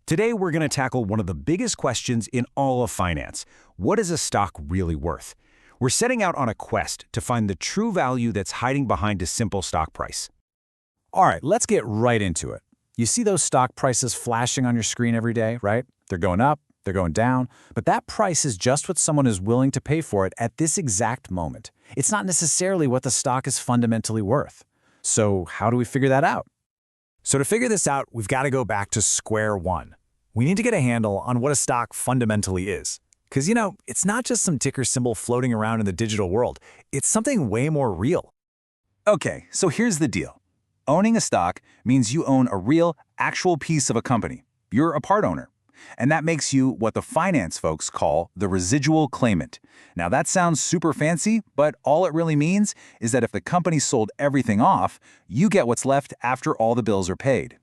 Today, we're going to tackle one of the biggest questions in all of finance. What is a stock really worth? We're setting out on a quest to find the true value that's hiding behind a simple stock price. All right, let's get right into it. You see those stock prices flashing on your screen every day, right? They're going up, they're going down, but that price is just what someone is willing to pay for it at this exact moment. It's not necessarily what the stock is fundamentally worth. So how do we figure that out? So to figure this out, we've got to go back to square one. We need to get a handle on what a stock fundamentally is. Because, it's not just some ticker symbol floating around in the digital world. It's something way more real. Okay, so here's the deal. Owning a stock means you own a real, actual piece of a company. You're a part owner. And that makes you what the finance folks call the residual claimant. Now that sounds super fancy, but all it really means is that if the company sold everything off, you get what's left after all the bills are paid.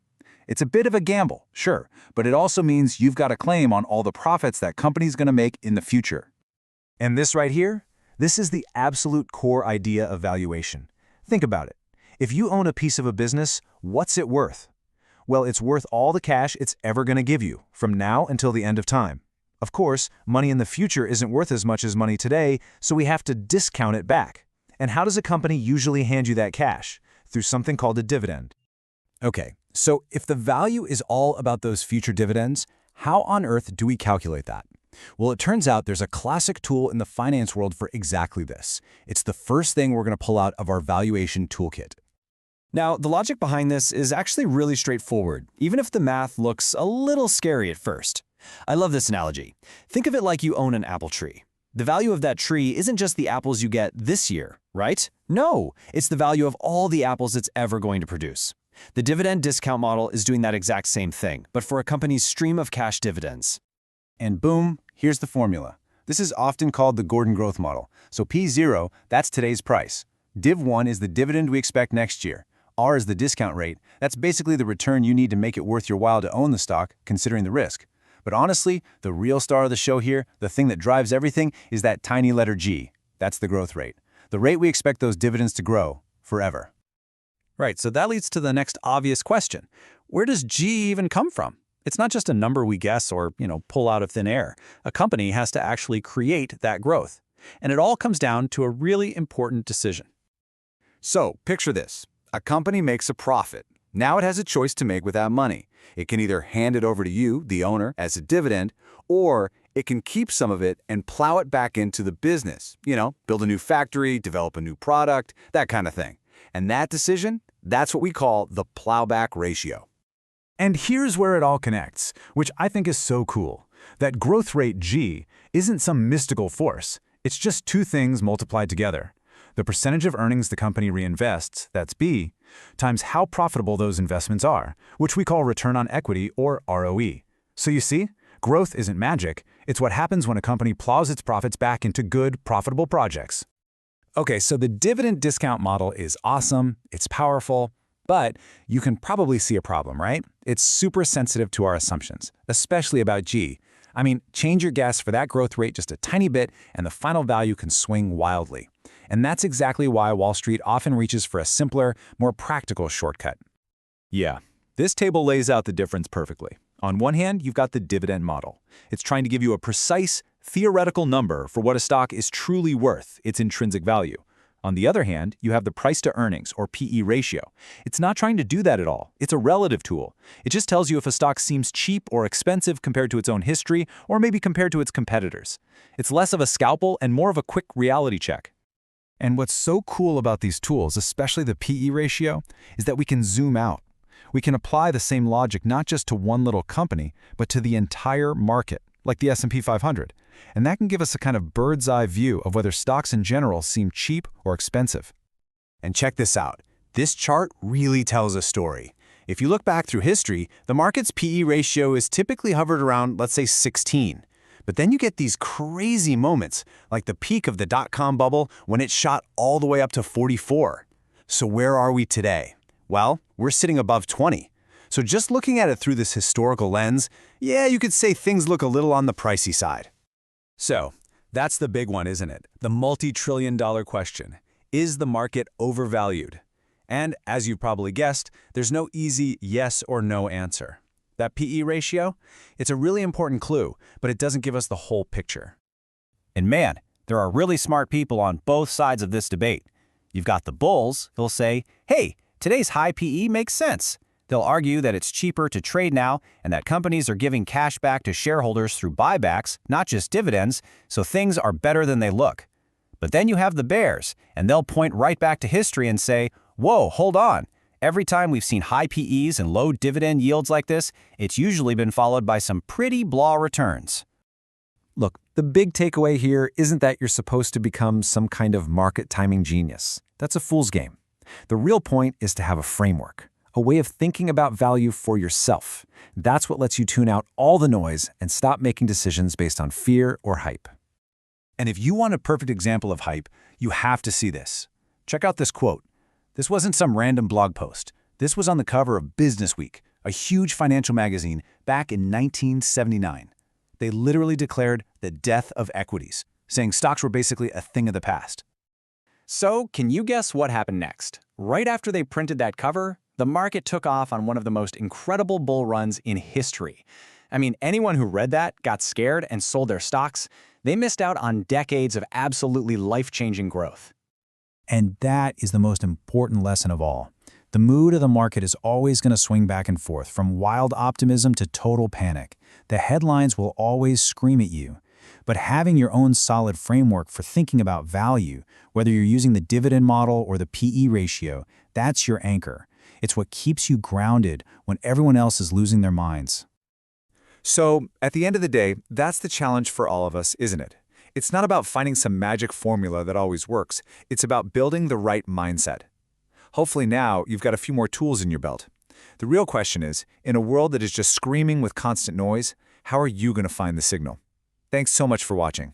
It's a bit of a gamble, sure, but it also means you've got a claim on all the profits that company's going to make in the future. And this right here, this is the absolute core idea of valuation. Think about it. If you own a piece of a business, what's it worth? Well, it's worth all the cash it's ever going to give you, from now until the end of time. Of course, money in the future isn't worth as much as money today, so we have to discount it back. And how does a company usually hand you that cash? Through something called a dividend. Okay, so if the value is all about those future dividends, how on earth do we calculate that? Well, it turns out there's a classic tool in the finance world for exactly this. It's the first thing we're going to pull out of our valuation toolkit. Now, the logic behind this is actually really straightforward, even if the math looks a little scary at first. I love this analogy. Think of it like you own an apple tree. The value of that tree isn't just the apples you get this year, right? No, it's the value of all the apples it's ever going to produce. The dividend discount model is doing that exact same thing, but for a company's stream of cash dividends. And boom, here's the formula. This is often called the Gordon growth model. So P0, that's today's price. Div 1 is the dividend we expect next year. R is the discount rate. That's basically the return you need to make it worth your while to own the stock, considering the risk. But honestly, the real star of the show here, the thing that drives everything, is that tiny letter G. That's the growth rate. The rate we expect those dividends to grow forever. Right, so that leads to the next obvious question. Where does G even come from? It's not just a number we guess or, pull out of thin air. A company has to actually create that growth. And it all comes down to a really important decision. So, picture this. A company makes a profit. Now it has a choice to make with that money. It can either hand it over to you, the owner, as a dividend, or it can keep some of it and plow it back into the business. Build a new factory, develop a new product, that kind of thing. And that decision, that's what we call the plowback ratio. And here's where it all connects, which I think is so cool. That growth rate G isn't some mystical force. It's just two things multiplied together. The percentage of earnings the company reinvests, that's B, times how profitable those investments are, which we call return on equity or ROE. So you see, growth isn't magic. It's what happens when a company plows its profits back into good, profitable projects. Okay, so the dividend discount model is awesome, it's powerful, but you can probably see a problem, right? It's super sensitive to our assumptions, especially about G. I mean, change your guess for that growth rate just a tiny bit and the final value can swing wildly. And that's exactly why Wall Street often reaches for a simpler, more practical shortcut. Yeah, this table lays out the difference perfectly. On one hand, you've got the dividend model. It's trying to give you a precise, theoretical number for what a stock is truly worth, its intrinsic value. On the other hand, you have the price to earnings, or PE ratio. It's not trying to do that at all. It's a relative tool. It just tells you if a stock seems cheap or expensive compared to its own history, or maybe compared to its competitors. It's less of a scalpel and more of a quick reality check. And what's so cool about these tools, especially the PE ratio, is that we can zoom out. We can apply the same logic not just to one little company, but to the entire market, like the S&P 500. And that can give us a kind of bird's eye view of whether stocks in general seem cheap or expensive. And check this out. This chart really tells a story. If you look back through history, the market's PE ratio is typically hovered around, let's say, 16. But then you get these crazy moments, like the peak of the dot-com bubble when it shot all the way up to 44. So where are we today? Well, we're sitting above 20. So just looking at it through this historical lens, yeah, you could say things look a little on the pricey side. So, that's the big one, isn't it? The multi-trillion-dollar question. Is the market overvalued? And as you've probably guessed, there's no easy yes or no answer. that PE ratio, it's a really important clue, but it doesn't give us the whole picture. And man, there are really smart people on both sides of this debate. You've got the bulls who'll say, hey, today's high PE makes sense. They'll argue that it's cheaper to trade now and that companies are giving cash back to shareholders through buybacks, not just dividends, so things are better than they look. But then you have the bears, and they'll point right back to history and say, whoa, hold on. Every time we've seen high PEs and low dividend yields like this, it's usually been followed by some pretty blah returns. Look, the big takeaway here isn't that you're supposed to become some kind of market timing genius. That's a fool's game. The real point is to have a framework, a way of thinking about value for yourself. That's what lets you tune out all the noise and stop making decisions based on fear or hype. And if you want a perfect example of hype, you have to see this. Check out this quote. This wasn't some random blog post. This was on the cover of Business Week, a huge financial magazine, back in 1979. They literally declared the death of equities, saying stocks were basically a thing of the past. So, can you guess what happened next? Right after they printed that cover, the market took off on one of the most incredible bull runs in history. I mean, anyone who read that got scared and sold their stocks. They missed out on decades of absolutely life-changing growth. And that is the most important lesson of all. The mood of the market is always going to swing back and forth, from wild optimism to total panic. The headlines will always scream at you. But having your own solid framework for thinking about value, whether you're using the dividend model or the PE ratio, that's your anchor. It's what keeps you grounded when everyone else is losing their minds. So, at the end of the day, that's the challenge for all of us, isn't it? It's not about finding some magic formula that always works. It's about building the right mindset. Hopefully now you've got a few more tools in your belt. The real question is, in a world that is just screaming with constant noise, how are you going to find the signal? Thanks so much for watching.